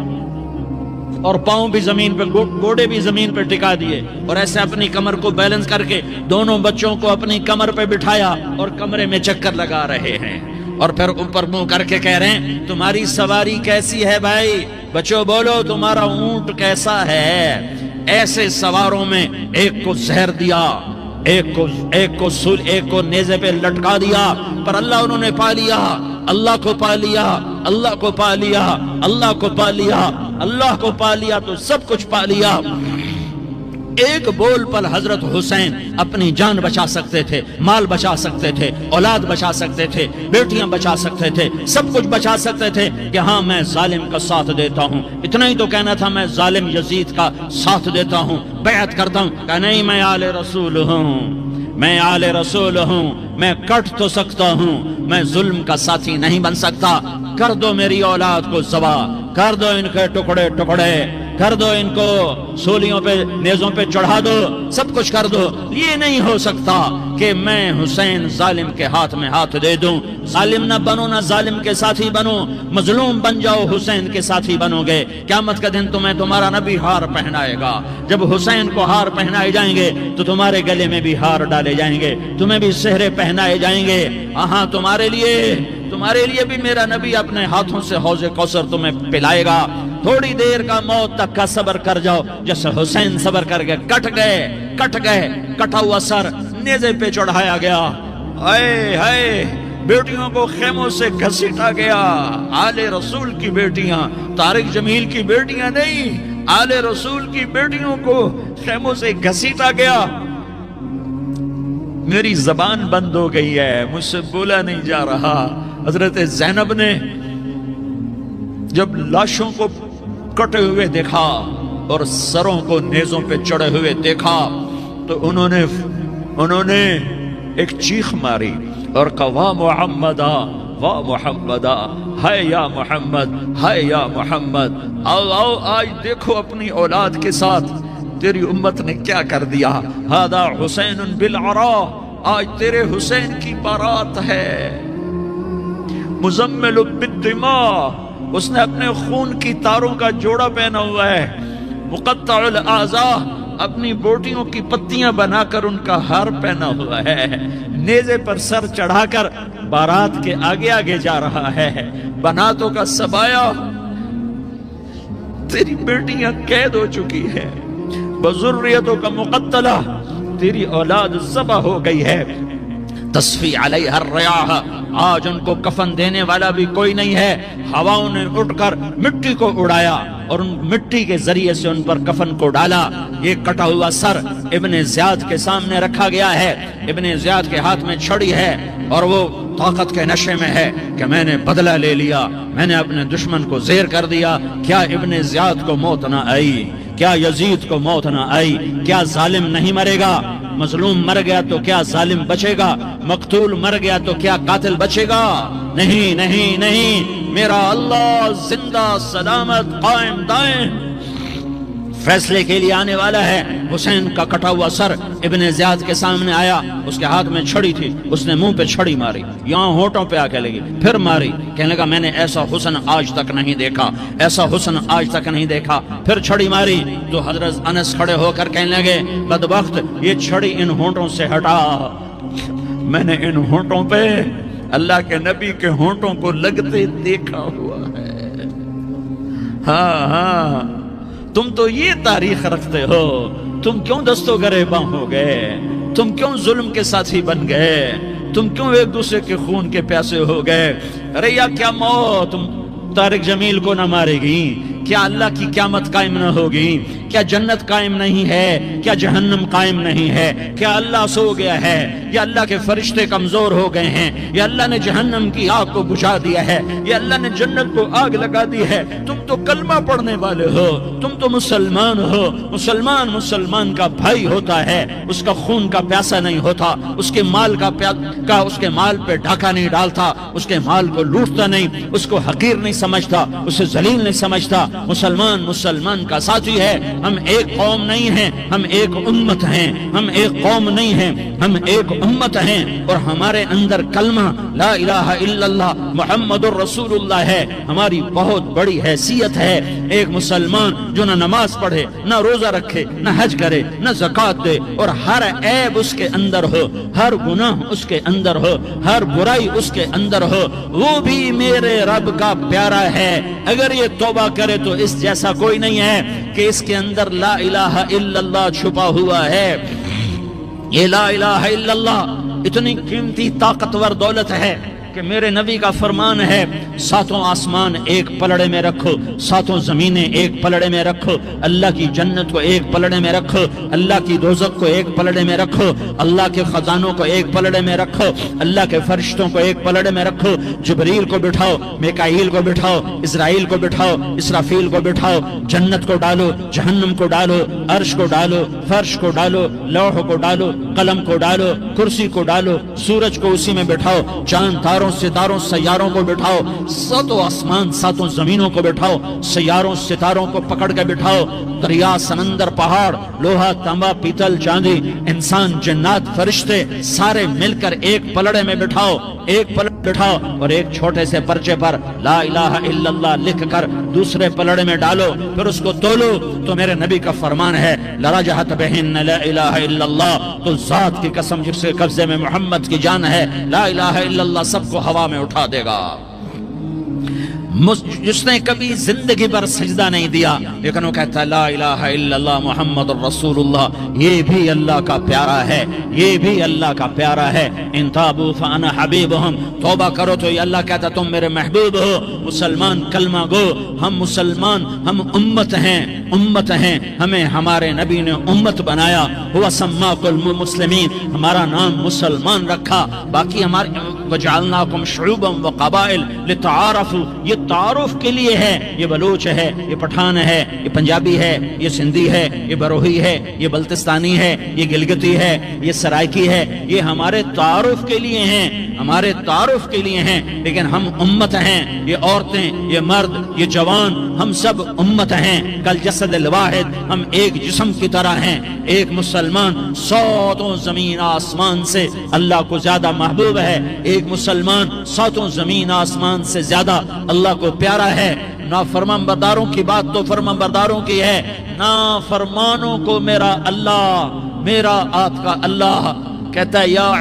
اور پاؤں بھی زمین پہ، گوڑے بھی زمین پہ ٹکا دیے، اور ایسے اپنی کمر کو بیلنس کر کے دونوں بچوں کو اپنی کمر پہ بٹھایا اور کمرے میں چکر لگا رہے ہیں، اور پھر اوپر منہ کر کے کہہ رہے ہیں تمہاری سواری کیسی ہے بھائی؟ بچوں بولو تمہارا اونٹ کیسا ہے؟ ایسے سواروں میں ایک کو زہر دیا، ایک کو نیزے پہ لٹکا دیا، پر اللہ انہوں نے پا لیا، اللہ کو پا لیا، اللہ کو پا لیا، اللہ کو پا لیا، اللہ کو پا لیا تو سب کچھ پا لیا۔ ایک بول پر حضرت حسین اپنی جان بچا سکتے تھے، مال بچا سکتے تھے، اولاد بچا سکتے تھے، بیٹیاں بچا سکتے تھے، سب کچھ بچا سکتے تھے کہ ہاں میں ظالم کا ساتھ دیتا ہوں۔ اتنا ہی تو کہنا تھا میں ظالم یزید کا ساتھ دیتا ہوں، بیعت کرتا ہوں، کہ نہیں میں آل رسول ہوں، میں آل رسول ہوں، میں کٹ تو سکتا ہوں، میں ظلم کا ساتھی نہیں بن سکتا۔ کر دو میری اولاد کو ذبح، کر دو ان کے ٹکڑے ٹکڑے، کر دو ان کو سولیوں پہ نیزوں پہ چڑھا دو، سب کچھ کر دو۔ یہ نہیں ہو سکتا کہ میں حسین ظالم کے ہاتھ میں ہاتھ دے دوں۔ ظالم نہ بنو، نہ ظالم کے ساتھی بنو، مظلوم بن جاؤ، حسین کے ساتھی بنو گے۔ قیامت کا دن تمہیں تمہارا نبی ہار پہنائے گا۔ جب حسین کو ہار پہنائے جائیں گے تو تمہارے گلے میں بھی ہار ڈالے جائیں گے، تمہیں بھی سہرے پہنائے جائیں گے۔ ہاں تمہارے لیے بھی میرا نبی اپنے ہاتھوں سے حوض کوثر تمہیں پلائے گا۔ تھوڑی دیر کا موت تک کا صبر کر جاؤ، جیسے حسین صبر کر کے کٹ گئے، کٹا ہوا سر نیزے پہ چڑھایا گیا۔ ہائے ہائے، بیٹیوں کو خیموں سے گھسیٹا گیا۔ آل رسول کی بیٹیاں، طارق جمیل کی بیٹیاں نہیں، آل رسول کی بیٹیوں کو خیموں سے گھسیٹا گیا۔ میری زبان بند ہو گئی ہے، مجھ سے بولا نہیں جا رہا۔ حضرت زینب نے جب لاشوں کو کٹے ہوئے دیکھا اور سروں کو نیزوں پہ چڑھے ہوئے دیکھا تو انہوں نے ایک چیخ ماری اور کہا واہ محمدہ، واہ محمدہ، ہائے یا محمد، ہائے یا محمد۔ آؤ آج دیکھو اپنی اولاد کے ساتھ تیری امت نے کیا کر دیا۔ ہذا حسین بالعراء، آج تیرے حسین کی بارات ہے۔ مزمل بالدماء، اس نے اپنے خون کی تاروں کا جوڑا پہنا ہوا ہے، مقطع الاعضاء، اپنی بوٹیوں کی پتیاں بنا کر ان کا ہار پہنا ہوا ہے، نیزے پر سر چڑھا کر بارات کے آگے آگے جا رہا ہے۔ بناتوں کا سبایا، تیری بیٹیاں قید ہو چکی ہے، بذریتوں کا مقتلہ، تیری اولاد ذبح ہو گئی ہے، تصفی علیہ الریاح، آج ان کو کفن دینے والا بھی کوئی نہیں ہے، ہواؤں نے اٹھ کر مٹی کو اڑایا اور ان مٹی کے ذریعے سے ان پر کفن کو ڈالا۔ یہ کٹا ہوا سر ابن زیاد کے سامنے رکھا گیا ہے، ابن زیاد کے ہاتھ میں چھڑی ہے اور وہ طاقت کے نشے میں ہے کہ میں نے بدلہ لے لیا، میں نے اپنے دشمن کو زیر کر دیا۔ کیا ابن زیاد کو موت نہ آئی؟ کیا یزید کو موت نہ آئی؟ کیا ظالم نہیں مرے گا؟ مظلوم مر گیا تو کیا ظالم بچے گا؟ مقتول مر گیا تو کیا قاتل بچے گا؟ نہیں نہیں نہیں، میرا اللہ زندہ سلامت قائم دائم فیصلے کے لیے آنے والا ہے۔ حسین کا کٹا ہوا سر ابن زیاد کے سامنے آیا، اس کے ہاتھ میں چھڑی تھی، اس نے منہ پہ چھڑی ماری، یہاں ہونٹوں پہ آ کے لگی، پھر ماری، کہنے لگا میں نے ایسا حسن آج تک نہیں دیکھا، ایسا حسن آج تک نہیں دیکھا، پھر چھڑی ماری تو حضرت انس کھڑے ہو کر کہنے لگے بدبخت، یہ چھڑی ان ہونٹوں سے ہٹا، میں نے ان ہونٹوں پہ اللہ کے نبی کے ہونٹوں کو لگتے دیکھا ہوا ہے۔ ہاں ہاں، تم تو یہ تاریخ رکھتے ہو، تم کیوں دستوں گریباں ہو گئے؟ تم کیوں ظلم کے ساتھی بن گئے؟ تم کیوں ایک دوسرے کے خون کے پیاسے ہو گئے؟ ارے یا کیا موت طارق جمیل کو نہ مارے گی؟ کیا اللہ کی قیامت قائم نہ ہوگی؟ کیا جنت قائم نہیں ہے؟ کیا جہنم قائم نہیں ہے؟ کیا اللہ سو گیا ہے؟ یا اللہ کے فرشتے کمزور ہو گئے ہیں؟ یا اللہ نے جہنم کی آگ کو بجھا دیا ہے؟ یا اللہ نے جنت کو آگ لگا دی ہے؟ تم تو کلمہ پڑھنے والے ہو، تم تو مسلمان ہو۔ مسلمان مسلمان کا بھائی ہوتا ہے، اس کا خون کا پیاسا نہیں ہوتا، اس کے مال اس کے مال پہ ڈھاکہ نہیں ڈالتا، اس کے مال کو لوٹتا نہیں، اس کو حقیر نہیں سمجھتا، اسے ذلیل نہیں سمجھتا۔ مسلمان مسلمان کا ساتھی ہے۔ ہم ایک قوم نہیں ہیں، ہم ایک امت ہیں، ہم ایک قوم نہیں ہیں، ہم ایک امت ہیں، اور ہمارے اندر کلمہ لا الہ الا اللہ محمد الرسول اللہ ہے، ہماری بہت بڑی حیثیت ہے۔ ایک مسلمان جو نہ نماز پڑھے، نہ روزہ رکھے، نہ حج کرے، نہ زکوٰۃ دے، اور ہر عیب اس کے اندر ہو، ہر گناہ اس کے اندر ہو، ہر برائی اس کے اندر ہو، وہ بھی میرے رب کا پیارا ہے۔ اگر یہ توبہ کرے تو اس جیسا کوئی نہیں ہے کہ اس کے اندر لا الہ الا اللہ چھپا ہوا ہے۔ یہ لا الہ الا اللہ اتنی قیمتی طاقتور دولت ہے کہ میرے نبی کا فرمان ہے، ساتوں آسمان ایک پلڑے میں رکھو، ساتوں زمینیں ایک پلڑے میں رکھو، اللہ کی جنت کو ایک پلڑے میں رکھو، اللہ کی دوزخ کو ایک پلڑے میں رکھو، اللہ کے خزانوں کو ایک پلڑے میں رکھو، اللہ کے فرشتوں کو ایک پلڑے میں رکھو، جبریل کو بٹھاؤ، میکائیل کو بٹھاؤ، اسرائیل کو بٹھاؤ، اسرافیل کو بٹھاؤ، جنت کو ڈالو، جہنم کو ڈالو، عرش کو ڈالو، فرش کو ڈالو، لوح کو ڈالو، قلم کو ڈالو، کرسی کو ڈالو، سورج کو اسی میں بٹھاؤ، چاند ستاروں سیاروں کو بٹھاؤ، ساتوں آسمان ساتوں زمینوں کو بٹھاؤ، سیاروں ستاروں کو پکڑ کے بٹھاؤ، دریا سمندر پہاڑ لوہا تانبا پیتل چاندی انسان جنات فرشتے سارے مل کر ایک پلڑے میں بٹھاؤ، ایک پلڑے بٹھاؤ، اور ایک چھوٹے سے پرچے پر لا الہ الا اللہ لکھ کر دوسرے پلڑے میں ڈالو، پھر اس کو تولو تو میرے نبی کا فرمان ہے لرجحت بہن لا الہ الا اللہ، تو ذات کی قسم جس کے قبضے میں محمد کی جان ہے، لا الہ الا اللہ سب کو ہوا میں اٹھا دے گا۔ جس نے کبھی زندگی پر سجدہ نہیں دیا لیکن وہ کہتا ہے لا الہ الا اللہ محمد الرسول اللہ، یہ بھی اللہ کا پیارا ہے، یہ بھی اللہ کا پیارا ہے۔ ان تابوا فانا حبیبہم، توبہ کرو تو یہ اللہ کہتا تم میرے محبوب ہو۔ مسلمان کلمہ گو، ہم مسلمان، ہم امت ہیں، امت ہیں، ہمیں ہمارے نبی نے امت بنایا، ہوا سماکم المسلمین، ہمارا نام مسلمان رکھا، باقی ہمارے وجعلناکم شعوبا وقبائل لتعارفوا، یہ تعارف کے لیے ہے، یہ بلوچ ہے، یہ پٹھان ہے، یہ پنجابی ہے، یہ سندھی ہے، یہ بروہی ہے، یہ بلتستانی ہے، یہ گلگتی ہے، یہ سرائکی ہے، یہ ہمارے تعارف کے لیے ہیں، ہمارے تعارف کے لیے ہیں، لیکن ہم امت ہیں، یہ عورتیں، یہ مرد، یہ جوان، ہم سب امت ہیں، کل جسد الواحد، ہم ایک جسم کی طرح ہیں۔ ایک مسلمان ساتوں زمین آسمان سے اللہ کو زیادہ محبوب ہے، ایک مسلمان ساتوں زمین آسمان سے زیادہ اللہ اللہ کو پیارا ہے. نافرمان برداروں کی بات تو فرمان برداروں کی ہے، نافرمانوں کو میرا اللہ، میرا آپ کا اللہ کہتا ہے یا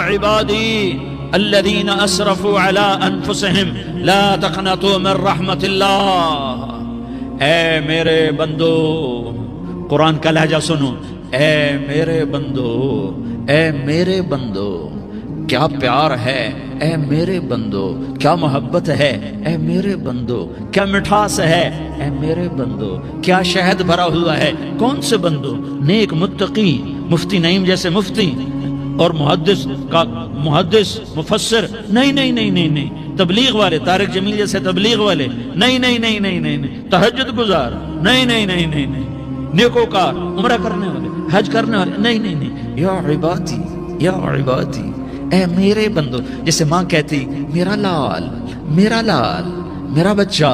عبادی الذین اسرفوا علی انفسہم لا تقنطوا من رحمت اللہ. اے میرے بندو، قرآن کا لہجہ سنو، اے میرے بندو، اے میرے بندو، کیا پیار ہے اے میرے بندو، کیا محبت ہے اے میرے بندو، کیا مٹھاس ہے اے میرے بندو، کیا شہد بھرا ہوا ہے. کون سے بندو؟ نیک متقی، مفتی نعیم جیسے مفتی اور محدث مفسر، نہیں نہیں نہیں نہیں نہیں، تبلیغ والے، طارق جمیل جیسے تبلیغ والے، نہیں نہیں نہیں نہیں نہیں، تہجد گزار، نہیں نہیں نہیں نہیں نہیں، نیکوکار، عمرہ کرنے والے، حج کرنے والے، نہیں نہیں نہیں. یا عبادی، یا عبادی، اے میرے بندو. جیسے ماں کہتی میرا لال، میرا لال، میرا بچہ،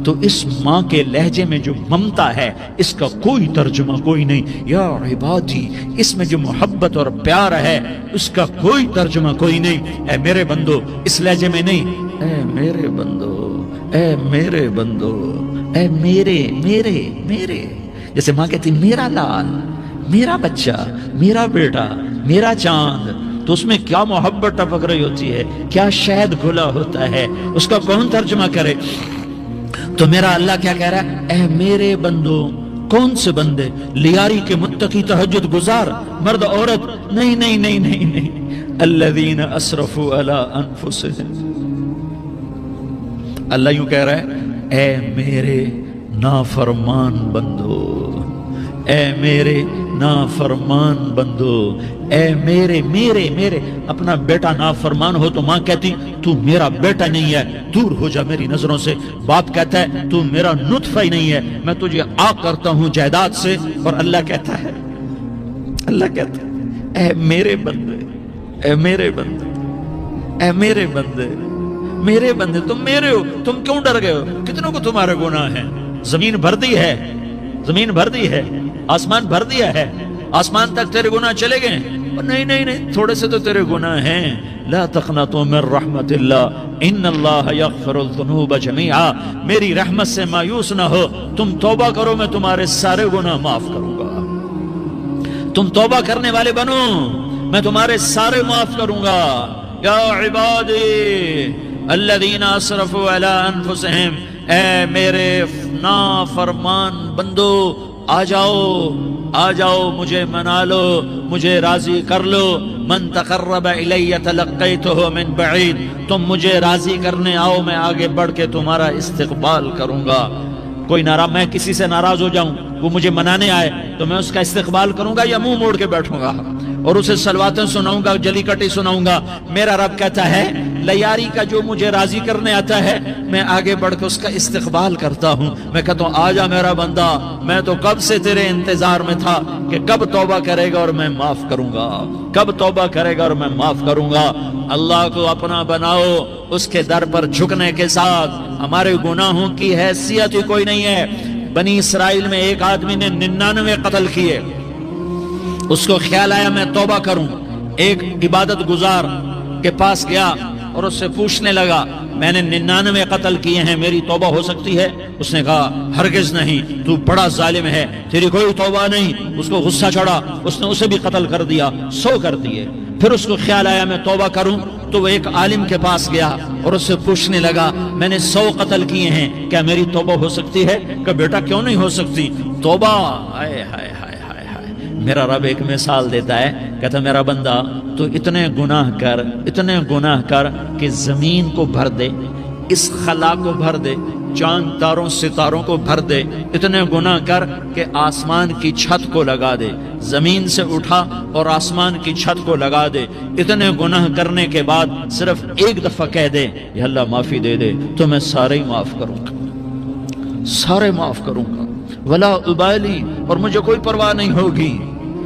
تو اس ماں کے لہجے میں جو ممتا ہے اس کا کوئی ترجمہ کوئی نہیں. یا عبادی، اس میں جو محبت اور پیار ہے اس کا کوئی ترجمہ کوئی نہیں. اے میرے بندو، اس لہجے میں نہیں، اے میرے بندو، اے میرے بندو، اے میرے میرے میرے. جیسے ماں کہتی میرا لال، میرا بچہ، میرا بیٹا، میرا چاند، تو اس میں کیا محبت ٹپک رہی ہوتی ہے، کیا شہد گھلا ہوتا ہے، اس کا کون ترجمہ کرے. تو میرا اللہ کیا کہہ رہا ہے، اے میرے بندو. کون سے بندے؟ لیاری کے متقی، تہجد گزار، مرد عورت، نہیں نہیں نہیں نہیں نہیں، الذین اسرفوا علی انفسہم. اللہ یوں کہہ رہا ہے اے میرے نافرمان بندو، اے میرے نافرمان بندو، اے میرے میرے میرے. اپنا بیٹا نافرمان ہو تو ماں کہتی تو میرا بیٹا نہیں ہے، دور ہو جا میری نظروں سے. باپ کہتا ہے تو میرا نطفہ ہی نہیں ہے، میں تجھے عاق کرتا ہوں جائیداد سے. اور اللہ کہتا ہے، اللہ کہتا ہے اے میرے بندے، اے میرے بندے، اے میرے بندے، میرے بندے، تم میرے ہو، تم کیوں ڈر گئے ہو؟ کتنوں کو تمہارے گناہ ہیں؟ زمین بھر دی ہے، زمین بھر دی ہے، آسمان بھر دیا ہے، آسمان تک تیرے گناہ چلے گئے. نہیں نہیں نہیں، تھوڑے سے تو تیرے گناہ ہیں. لا تقنطوا من رحمت اللہ ان اللہ یغفر الذنوب جميعا. میری رحمت سے مایوس نہ ہو، تم توبہ کرو، میں تمہارے سارے گناہ معاف کروں گا. تم توبہ کرنے والے بنو، میں تمہارے سارے معاف کروں گا. یا عبادی الذین اسرفوا علی انفسہم، اے میرے نافرمان بندو، آ جاؤ، آ جاؤ، مجھے منا لو، مجھے راضی کر لو. من تقرب الی تلقیتہ من بعید. تم مجھے راضی کرنے آؤ، میں آگے بڑھ کے تمہارا استقبال کروں گا. کوئی ناراض، میں کسی سے ناراض ہو جاؤں، وہ مجھے منانے آئے تو میں اس کا استقبال کروں گا یا منہ موڑ کے بیٹھوں گا اور اسے صلواتیں سناؤں گا، جلی کٹی سناؤں گا. میرا رب کہتا ہے لیاری کا جو مجھے راضی کرنے آتا ہے میں آگے بڑھ کے اس کا استقبال کرتا ہوں. میں کہتا ہوں آ جا میرا بندہ، میں تو کب سے تیرے انتظار میں تھا کہ کب توبہ کرے گا اور میں معاف کروں گا، کب توبہ کرے گا اور میں معاف کروں گا. اللہ کو اپنا بناؤ، اس کے در پر جھکنے کے ساتھ. ہمارے گناہوں کی حیثیت ہی کوئی نہیں ہے. بنی اسرائیل میں ایک آدمی نے 99 قتل کیے، اس کو خیال آیا میں توبہ کروں. ایک عبادت گزار کے پاس گیا اور اس سے پوچھنے لگا میں نے 99 قتل کیے ہیں، میری توبہ ہو سکتی ہے؟ اس نے کہا ہرگز نہیں، تو بڑا ظالم ہے، تیری کوئی توبہ نہیں. اس کو غصہ چڑھا، اس نے اسے بھی قتل کر دیا، 100 کر دیے. پھر اس کو خیال آیا میں توبہ کروں تو وہ ایک عالم کے پاس گیا اور اس سے پوچھنے لگا میں نے 100 قتل کیے ہیں، کیا میری توبہ ہو سکتی ہے؟ کہ بیٹا کیوں نہیں ہو سکتی توبہ؟ ہائے ہائے ہائے ہائے ہائے. میرا رب ایک مثال دیتا ہے، کہتا میرا بندہ تو اتنے گناہ کر، اتنے گناہ کر کہ زمین کو بھر دے، اس خلا کو بھر دے، چاند تاروں ستاروں کو بھر دے. اتنے گناہ کر کہ آسمان کی چھت کو لگا دے، زمین سے اٹھا اور آسمان کی چھت کو لگا دے. اتنے گناہ کرنے کے بعد صرف ایک دفعہ کہہ دے یا اللہ معافی دے دے تو میں سارے ہی معاف کروں گا، سارے معاف کروں گا، ولا ابالی، اور مجھے کوئی پرواہ نہیں ہوگی.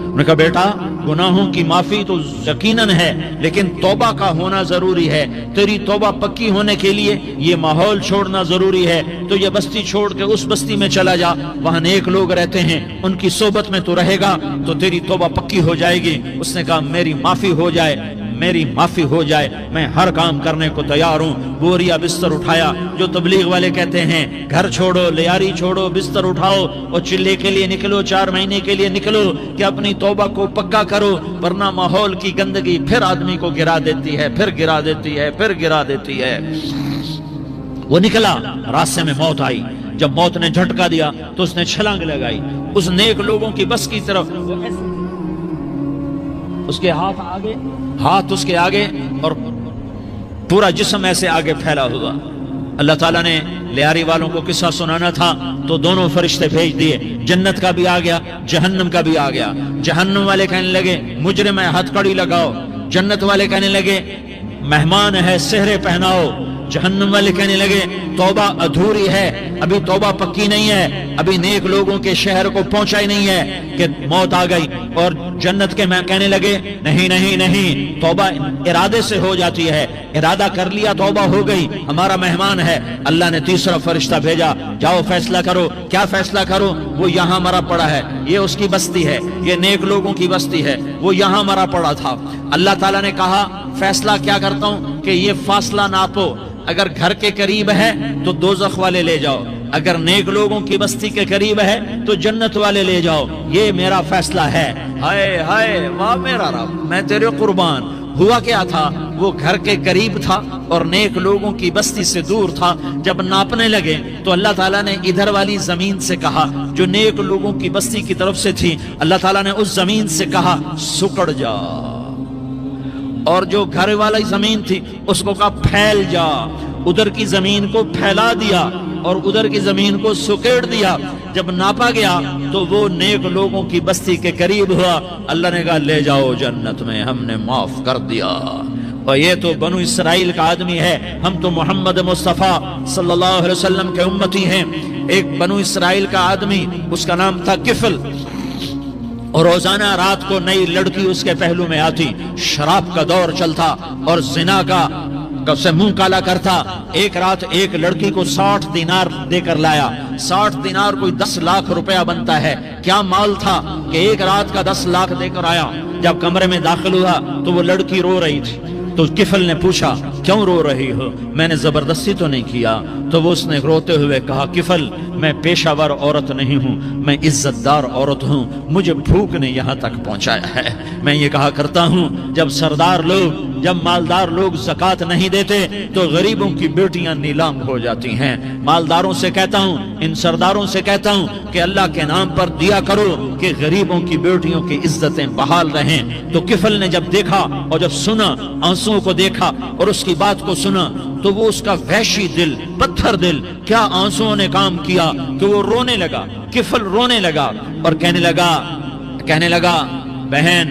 انہوں نے کہا بیٹا گناہوں کی معافی تو یقیناً ہے لیکن توبہ کا ہونا ضروری ہے. تیری توبہ پکی ہونے کے لیے یہ ماحول چھوڑنا ضروری ہے. تو یہ بستی چھوڑ کے اس بستی میں چلا جا، وہاں نیک لوگ رہتے ہیں، ان کی صحبت میں تو رہے گا تو تیری توبہ پکی ہو جائے گی. اس نے کہا میری معافی ہو جائے، میری معافی ہو جائے، میں ہر کام کرنے کو تیار ہوں۔ بوریا بستر اٹھایا، جو تبلیغ والے کہتے ہیں گھر چھوڑو، لیاری چھوڑو، بستر اٹھاؤ اور چلے کے لیے نکلو، 4 مہینے کے لیے نکلو کہ اپنی توبہ کو پکا کرو، ورنہ ماحول کی گندگی پھر آدمی کو گرا دیتی ہے، پھر گرا دیتی ہے، پھر گرا دیتی ہے۔ وہ نکلا، راستے میں موت آئی۔ جب موت نے جھٹکا دیا تو اس نے چھلانگ لگائی اس نیک لوگوں کی بس کی طرف۔ اس کے ہاتھ اس کے آگے اور پورا جسم ایسے آگے پھیلا ہوا۔ اللہ تعالیٰ نے لیاری والوں کو قصہ سنانا تھا تو دونوں فرشتے بھیج دیے، جنت کا بھی آ گیا، جہنم کا بھی آ گیا۔ جہنم والے کہنے لگے مجرم ہے، ہتھ کڑی لگاؤ۔ جنت والے کہنے لگے مہمان ہے، سہرے پہناؤ۔ جہنم والے کہنے لگے توبہ ادھوری ہے، ابھی توبہ پکی نہیں ہے، ابھی نیک لوگوں کے شہر کو پہنچا ہی نہیں ہے کہ موت آ گئی۔ اور جنت کے میں کہنے لگے نہیں نہیں نہیں، توبہ ارادے سے ہو جاتی ہے، ارادہ کر لیا توبہ ہو گئی، ہمارا مہمان ہے۔ اللہ نے تیسرا فرشتہ بھیجا، جاؤ فیصلہ کرو۔ کیا فیصلہ کرو؟ وہ یہاں مرا پڑا ہے، یہ اس کی بستی ہے، یہ نیک لوگوں کی بستی ہے، وہ یہاں مرا پڑا تھا۔ اللہ تعالیٰ نے کہا فیصلہ کیا کرتا ہوں کہ یہ فاصلہ ناپو، اگر گھر کے قریب ہے تو دوزخ والے لے جاؤ، اگر نیک لوگوں کی بستی کے قریب ہے تو جنت والے لے جاؤ، یہ میرا فیصلہ ہے۔ ہائے ہائے واہ میرا رب، میں تیرے قربان۔ ہوا کیا تھا؟ وہ گھر کے قریب تھا اور نیک لوگوں کی بستی سے دور تھا۔ جب ناپنے لگے تو اللہ تعالیٰ نے ادھر والی زمین سے کہا جو نیک لوگوں کی بستی کی طرف سے تھی، اللہ تعالیٰ نے اس زمین سے کہا سکڑ جا، اور جو گھر والی زمین تھی اس کو کہا پھیل جا۔ ادھر کی زمین کو پھیلا دیا اور ادھر کی زمین کو سکیڑ دیا۔ جب ناپا گیا تو وہ نیک لوگوں کی بستی کے قریب ہوا۔ اللہ نے کہا لے جاؤ جنت میں، ہم نے معاف کر دیا۔ اور یہ تو بنو اسرائیل کا آدمی ہے، ہم تو محمد مصطفیٰ صلی اللہ علیہ وسلم کے امتی ہیں۔ ایک بنو اسرائیل کا آدمی، اس کا نام تھا کفل، اور روزانہ رات کو نئی لڑکی اس کے پہلو میں آتی، شراب کا دور چلتا اور زنا کا سے منہ کالا کرتا۔ ایک رات ایک لڑکی کو 60 دینار دے کر لایا۔ 60 دینار کوئی 10 لاکھ روپیہ بنتا ہے۔ کیا مال تھا کہ ایک رات کا 10 لاکھ دے کر آیا۔ جب کمرے میں داخل ہوا تو وہ لڑکی رو رہی تھی، تو کفل نے پوچھا کیوں رو رہی ہو؟ میں نے زبردستی تو نہیں کیا۔ تو وہ اس نے روتے ہوئے کہا کفل میں پیشہ ور عورت نہیں ہوں، میں عزت دار عورت ہوں، مجھے بھوک نے یہاں تک پہنچایا ہے۔ میں یہ کہا کرتا ہوں جب سردار لوگ، جب مالدار لوگ زکوٰۃ نہیں دیتے تو غریبوں کی بیٹیاں نیلام ہو جاتی ہیں۔ مالداروں سے کہتا ہوں، ان سرداروں سے کہتا ہوں کہ اللہ کے نام پر دیا کرو کہ غریبوں کی بیٹیوں کی عزتیں بحال رہیں۔ تو کفل نے جب دیکھا اور جب سنا، آنسوؤں کو دیکھا اور اس کی بات کو سنا، تو وہ اس کا وحشی دل، پتھر دل، کیا آنسوؤں نے کام کیا کہ وہ رونے لگا۔ کفل رونے لگا اور کہنے لگا بہن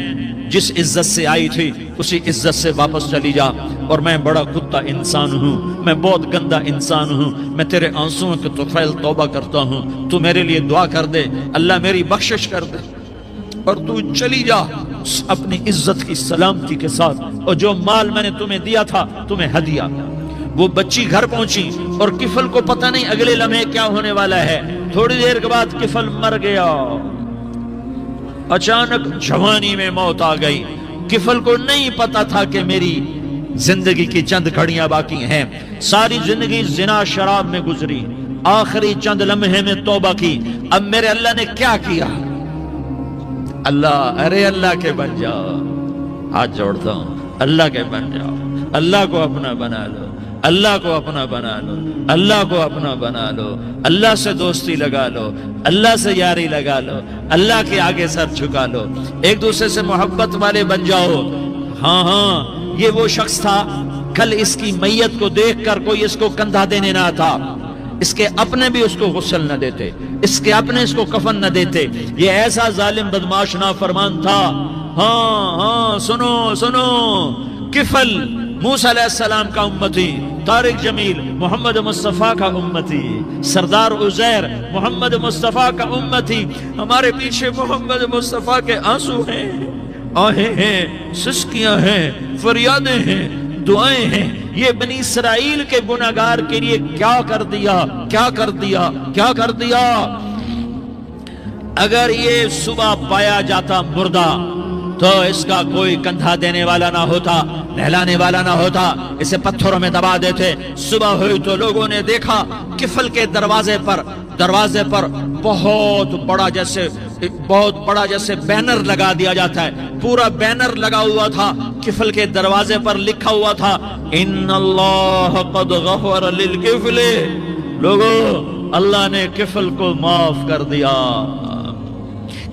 جس عزت سے آئی تھی اسی عزت سے واپس چلی جا، اور میں بڑا کتا انسان ہوں، میں بہت گندا انسان ہوں، میں تیرے آنسوؤں کے طفیل توبہ کرتا ہوں، تو میرے لیے دعا کر دے، اللہ میری بخشش کر دے، اور تو چلی جا اپنی عزت کی سلامتی کے ساتھ، اور جو مال میں نے تمہیں دیا تھا تمہیں ہدیہ۔ وہ بچی گھر پہنچی اور کفل کو پتہ نہیں اگلے لمحے کیا ہونے والا ہے۔ تھوڑی دیر کے بعد کفل مر گیا، اچانک جوانی میں موت آ گئی۔ کفل کو نہیں پتا تھا کہ میری زندگی کی چند گھڑیاں باقی ہیں۔ ساری زندگی زنا شراب میں گزری، آخری چند لمحے میں توبہ کی۔ اب میرے اللہ نے کیا کیا؟ اللہ، ارے اللہ کے بن جاؤ، ہاتھ جوڑتا ہوں، اللہ کے بن جاؤ، اللہ کو اپنا بنا لو، اللہ کو اپنا بنا لو، اللہ کو اپنا بنا لو، اللہ سے دوستی لگا لو، اللہ سے یاری لگا لو، اللہ کے آگے سر جھکا لو، ایک دوسرے سے محبت والے بن جاؤ۔ ہاں یہ وہ شخص تھا، کل اس کی میت کو دیکھ کر کوئی اس کو کندھا دینے نہ تھا، اس کے اپنے بھی اس کو غسل نہ دیتے، اس کے اپنے اس کو کفن نہ دیتے۔ یہ ایسا ظالم بدماش نافرمان تھا۔ ہاں سنو، کفل موسیٰ علیہ السلام کا امتی، طارق جمیل محمد مصطفیٰ کا امتی، سردار عزیر محمد مصطفیٰ کا امتی۔ ہمارے پیچھے محمد مصطفیٰ کے آنسو ہیں، آہیں ہیں، سسکیاں ہیں، فریادیں ہیں، دعائیں ہیں۔ یہ بنی اسرائیل کے گناہگار کے لیے کیا کر دیا۔ اگر یہ صبح پایا جاتا مردہ تو اس کا کوئی کندھا دینے والا نہ ہوتا، نہلانے والا نہ ہوتا، اسے پتھروں میں دبا دیتے۔ صبح ہوئی تو لوگوں نے دیکھا کفل کے دروازے پر بہت بڑا جیسے بینر لگا دیا جاتا ہے، پورا بینر لگا ہوا تھا، کفل کے دروازے پر لکھا ہوا تھا ان اللہ قد غفر للکفل، لوگوں اللہ نے کفل کو معاف کر دیا۔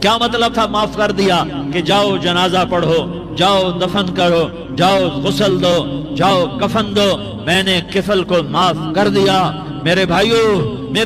کیا مطلب تھا معاف کر دیا؟ کہ جاؤ جنازہ پڑھو، جاؤ دفن کرو، جاؤ غسل دو، جاؤ کفن دو، میں نے کفل کو معاف کر دیا۔ میرے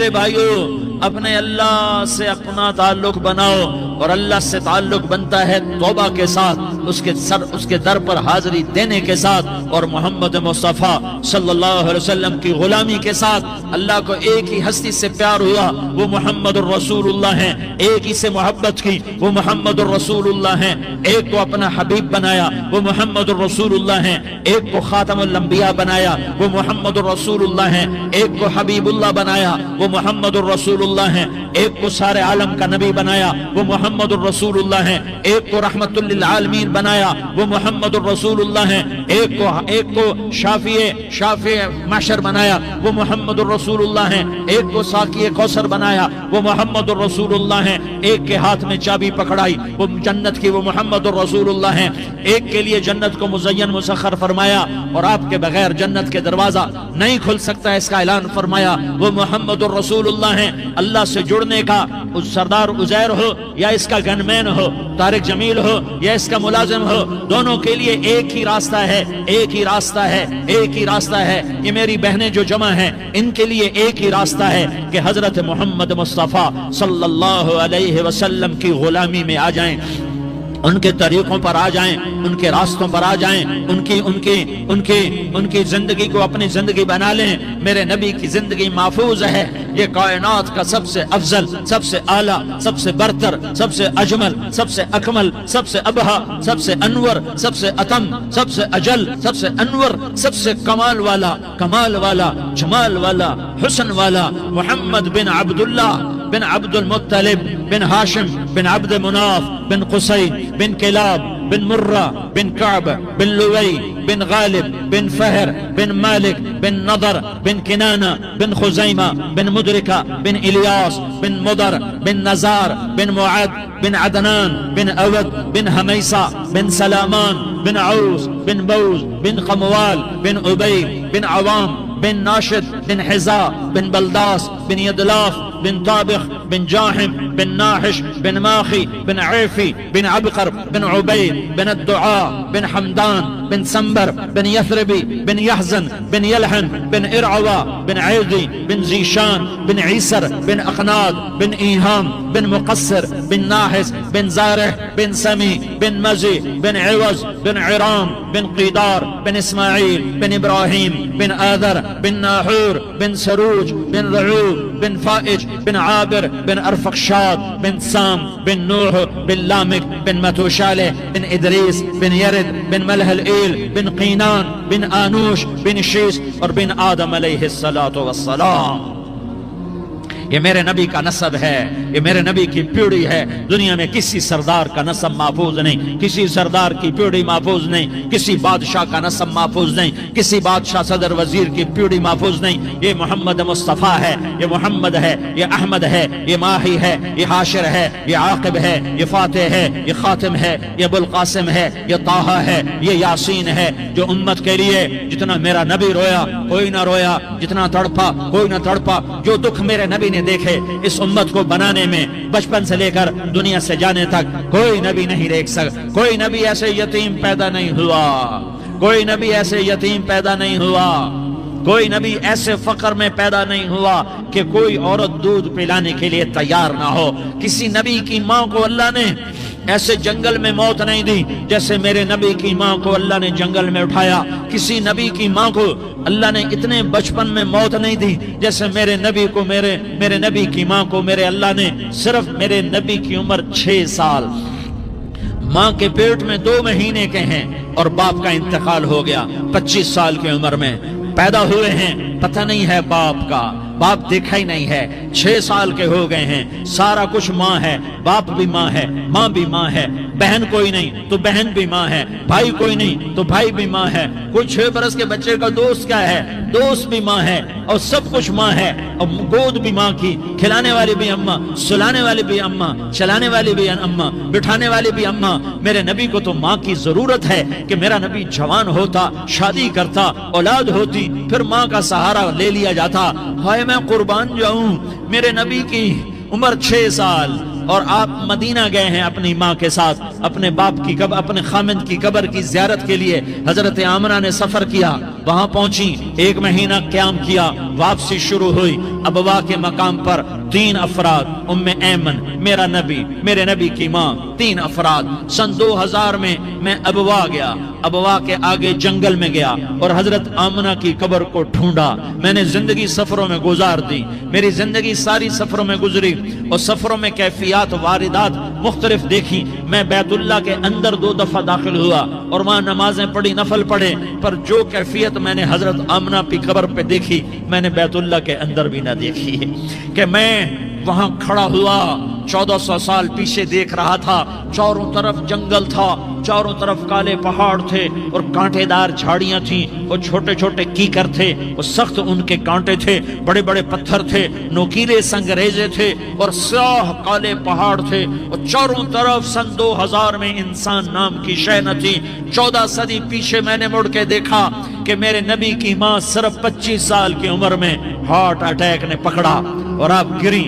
بھائیو اپنے اللہ سے اپنا تعلق بناؤ، اور اللہ سے تعلق بنتا ہے توبہ کے ساتھ، اس کے در پر حاضری دینے کے ساتھ، اور محمد مصطفیٰ صلی اللہ علیہ وسلم کی غلامی کے ساتھ۔ اللہ کو ایک ہی ہستی سے پیار ہوا، وہ محمد الرسول اللہ ہیں، ایک ہی سے محبت کی، وہ محمد الرسول اللہ ہیں، ایک کو اپنا حبیب بنایا، وہ محمد الرسول اللہ ہیں، ایک کو خاتم الانبیاء بنایا، وہ محمد الرسول اللہ ہیں، ایک کو حبیب اللہ بنایا، وہ محمد الرسول اللہ ہیں، ایک کو سارے عالم کا نبی بنایا، وہ محمد الرسول اللہ ہیں، ایک کو رحمت للعالمین بنایا، وہ محمد الرسول اللہ ہیں، ایک کو شافع محشر بنایا، وہ محمد الرسول اللہ ہیں، ایک کو ساقی کوثر بنایا، وہ محمد الرسول اللہ ہیں، ایک کے ہاتھ میں چابی پکڑائی وہ جنت کی، وہ محمد الرسول اللہ ہیں، ایک کے لیے جنت کو مزین مسخر فرمایا، اور آپ کے بغیر جنت کے دروازہ نہیں کھل سکتا، اس کا اعلان فرمایا، وہ محمد الرسول اللہ ہیں۔ اللہ سے جڑنے کا سردار عزیر ہو یا اس کا گن مین ہو، طارق جمیل ہو یا اس کا ملازم ہو، دونوں کے لیے ایک ہی راستہ ہے، ایک ہی راستہ ہے، ایک ہی راستہ ہے۔ یہ میری بہنیں جو جمع ہیں ان کے لیے ایک ہی راستہ ہے کہ حضرت محمد مصطفیٰ صلی اللہ علیہ وسلم کی غلامی میں آ جائیں، ان کے طریقوں پر آ جائیں، ان کے راستوں پر آ جائیں، ان کی زندگی کو اپنی زندگی بنا لیں۔ میرے نبی کی زندگی محفوظ ہے، یہ کائنات کا سب سے افضل، سب سے اعلیٰ، سب سے برتر، سب سے اجمل، سب سے اکمل، سب سے ابہا، سب سے انور، سب سے اتم، سب سے اجل، سب سے انور، سب سے کمال والا، جمال والا، حسن والا، محمد بن عبداللہ بن عبد المطلب بن ہاشم بن عبد مناف بن قصی بن کلاب بن مرہ بن کعب بن لوی بن غالب بن فہر بن مالک بن نضر بن کنانہ بن خزیمہ بن مدرکہ بن الیاس بن مدر بن نزار بن معد بن عدنان بن اود بن حمیسہ بن سلامان بن عوس بن بوز بن قموال بن عبید بن عوام بن ناشد بن حزا بن بلداس بن يدلاف بن طابخ بن جاحم بن ناحش بن ماخي بن عيفي بن عبقر بن عبيد بن الدعاء بن حمدان بن سنبر بن يثربي بن يحزن بن يلحن بن إرعوى بن عيضي بن زيشان بن عيسر بن أقناد بن إيهام بن مقصر بن ناحس بن زارح بن سمي بن مزي بن عوز بن عرام بن قيدار بن إسماعيل بن إبراهيم بن آذر بن ناحور بن سروج بن رعوب بن فائج بن عابر بن أرفقشاد بن سام بن نوح بن لامك بن متوشالة بن إدريس بن يرد بن ملح الإيل بن قينان بن آنوش بن شيس اور بن آدم علیہ السلام۔ یہ میرے نبی کا نسب ہے، یہ میرے نبی کی پیڑھی ہے۔ دنیا میں کسی سردار کا نسب محفوظ نہیں، کسی سردار کی پیڑھی محفوظ نہیں، کسی بادشاہ کا نسب محفوظ نہیں، کسی بادشاہ صدر وزیر کی پیڑھی محفوظ نہیں۔ یہ محمد مصطفیٰ ہے، یہ محمد ہے، یہ احمد ہے، یہ ماہی ہے، یہ حاشر ہے، یہ عاقب ہے، یہ فاتح ہے، یہ خاتم ہے، یہ ابوالقاسم ہے، یہ طٰہٰ ہے، یہ یاسین ہے۔ جو امت کے لیے جتنا میرا نبی رویا کوئی نہ رویا، جتنا تڑپا کوئی نہ تڑپا، جو دکھ میرے نبی نے دیکھے اس امت کو بنانے میں، بچپن سے لے کر دنیا سے جانے تک کوئی نبی نہیں دیکھ سکتا۔ کوئی نبی ایسے یتیم پیدا نہیں ہوا، کوئی نبی ایسے یتیم پیدا نہیں ہوا، کوئی نبی ایسے فقر میں پیدا نہیں ہوا کہ کوئی عورت دودھ پلانے کے لیے تیار نہ ہو۔ کسی نبی کی ماں کو اللہ نے ایسے جنگل میں موت نہیں دی جیسے میرے نبی کی ماں کو اللہ نے جنگل میں اٹھایا۔ کسی نبی کی ماں کو اللہ نے اتنے بچپن میں موت نہیں دی جیسے میرے نبی کو، میرے نبی کی ماں کو میرے اللہ نے صرف میرے نبی کی عمر 6 سال، ماں کے پیٹ میں 2 مہینے کے ہیں اور باپ کا انتقال ہو گیا 25 سال کی عمر میں۔ پیدا ہوئے ہیں، پتہ نہیں ہے باپ کا، باپ دیکھا ہی نہیں ہے، 6 سال کے ہو گئے ہیں، سارا کچھ ماں ہے، باپ بھی ماں ہے، ماں بھی ماں ہے، بہن کوئی نہیں تو بہن بھی ماں ہے، بھائی کوئی نہیں تو بھائی بھی ماں ہے، کوئی 6 برس کے بچے کا دوست کیا ہے، دوست بھی ماں ہے، اور سب کچھ ماں ہے، اور گود بھی ماں کی، کھلانے والی بھی اماں، سلانے والی بھی اماں، چلانے والی بھی اماں، بٹھانے والی بھی اماں۔ میرے نبی کو تو ماں کی ضرورت ہے کہ میرا نبی جوان ہوتا، شادی کرتا، اولاد ہوتی، پھر ماں کا سہارا لے لیا جاتا۔ ہائے میں قربان جاؤں، میرے نبی کی عمر 6 سال اور آپ مدینہ گئے ہیں اپنی ماں کے ساتھ، اپنے باپ کی قبر، اپنے خامند کی قبر کی زیارت کے لیے حضرت آمنہ نے سفر کیا، وہاں پہنچی، 1 مہینہ قیام کیا، واپسی شروع ہوئی، ابوا کے مقام پر 3 افراد، ام ایمن، میرا نبی، میرے نبی کی ماں، 3 افراد۔ سن 2000 میں میں ابوا گیا، ابوا کے آگے جنگل میں گیا اور حضرت آمنہ کی قبر کو ڈھونڈا۔ میں نے زندگی سفروں میں گزار دی، میری زندگی ساری سفروں میں گزری، اور سفروں میں کیفیات واردات مختلف دیکھی۔ میں بیت اللہ کے اندر 2 دفعہ داخل ہوا اور وہاں نمازیں پڑھی، نفل پڑھے، پر جو کیفیت میں نے حضرت آمنہ کی قبر پہ دیکھی میں نے بیت اللہ کے اندر بھی نہ دیکھی، کہ میں وہاں کھڑا ہوا 1400 سال پیچھے دیکھ رہا تھا، چاروں طرف جنگل تھا، چاروں طرف کالے پہاڑ تھے اور کانٹے دار جھاڑیاں تھیں، اور چھوٹے چھوٹے کیکر تھے، اور سخت ان کے کانٹے تھے، بڑے بڑے پتھر تھے، نوکیلے سنگریزے تھے، اور سیاہ کالے پہاڑ تھے، اور چاروں طرف سن 2000 میں انسان نام کی شے نہ تھی۔ 14 صدی پیچھے میں نے مڑ کے دیکھا کہ میرے نبی کی ماں صرف 25 سال کی عمر میں ہارٹ اٹیک نے پکڑا اور آپ گری،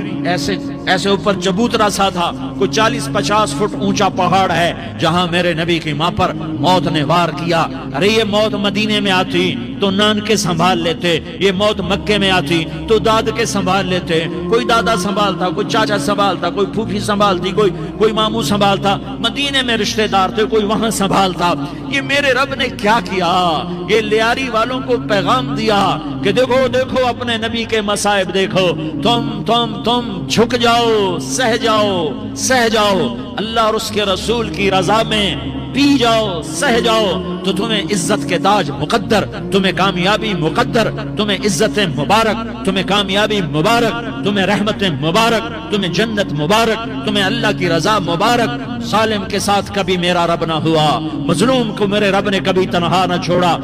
ایسے اوپر چبوترا سا تھا، کوئی 40-50 فٹ اونچا پہاڑ ہے جہاں میرے نبی کی ماں پر موت نے وار کیا۔ ارے یہ موت مدینے میں آتی تو نان کے سنبھال لیتے، یہ موت مکے میں آتی تو داد کے سنبھال لیتے، کوئی دادا سنبھالتا، کوئی چاچا سنبھالتا، کوئی پھوپھی سنبھالتی، کوئی ماموں سنبھالتا، مدینے میں رشتہ دار تھے، کوئی وہاں سنبھالتا۔ یہ میرے رب نے کیا کیا؟ یہ لیاری والوں کو پیغام دیا کہ دیکھو دیکھو اپنے نبی کے مصائب دیکھو، تم جھک جاؤ، سہ جاؤ، اللہ اور اس کے رسول کی رضا میں پی جاؤ، سہ جاؤ، تو تمہیں عزت کے تاج مقدر، تمہیں کامیابی مقدر، تمہیں عزت مبارک، تمہیں کامیابی مبارک، تمہیں رحمت مبارک، تمہیں جنت مبارک، تمہیں اللہ کی رضا مبارک۔ ظالم کے ساتھ کبھی میرا رب نہ ہوا، مظلوم کو میرے رب نے کبھی تنہا نہ چھوڑا۔